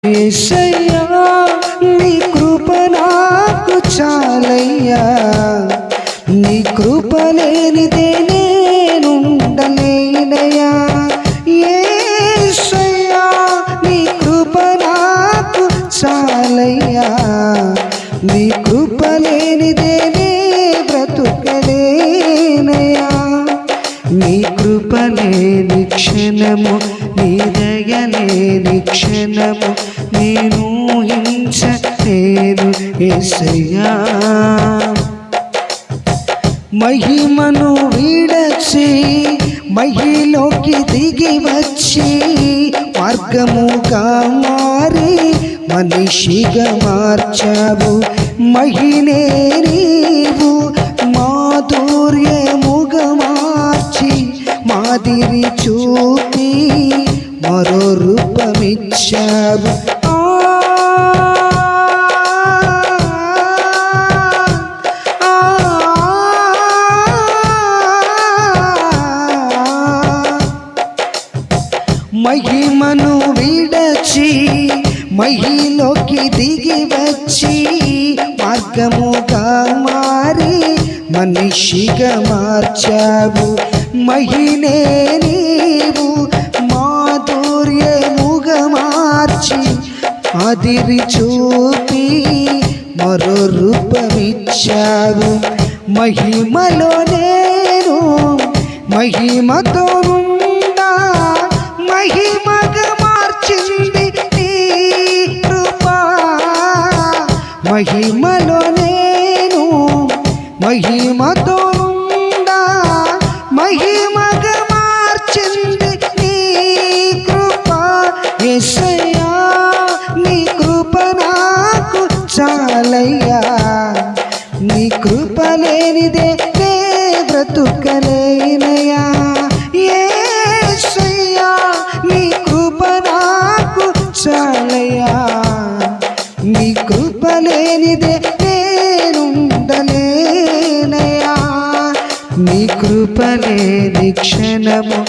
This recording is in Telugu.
యేసయ్యా నీ కృప నాకు చాలయ్యా, నీ కృప లేనిదే నేనుండలేనయ్యా. యేసయ్యా నీ కృప నాకు చాలయ్యా, నీ కృప లేనిదే నే బ్రతుకలేనయ్యా. నీ కృప లేని క్షణము, నీ దయ లేని క్షణము నేను హింసలేను యేసయ్యా. మహిమను విడచి మహిలోకి దిగి వచ్చి మార్గముగా మారి మనిషిగా మార్చావు. మహినే నీవు మాధుర్యముగా మార్చి మాదిరి చూపి మరో రూపమిచ్చావు. మహిమను విడచి మహిలోకి దిగి వచ్చి మార్గముగా మారి మనిషిగా మార్చావు. మహినే నీవు మాధుర్యముగా మార్చి ఆదిరి చూపి మరో రూపమిచ్చావు. మహిమలో నేను మహిమతో ఉన్నా మహిమగా మార్చింది నీ కృప. మహిమలో నేను మహిమతో ఉన్నా మహిమగా మార్చింది నీ కృప. యేసయ్యా నీ కృప నాకు చాలయ్యా, నీ కృప లేనిదే నే బ్రతుకలేనయ్యా. యేసయ్యా నీ కృప నాకు చాలయ్యా, నీ కృప లేనిదే నేనుండలేనయ్యా. నీ కృప లేని క్షణము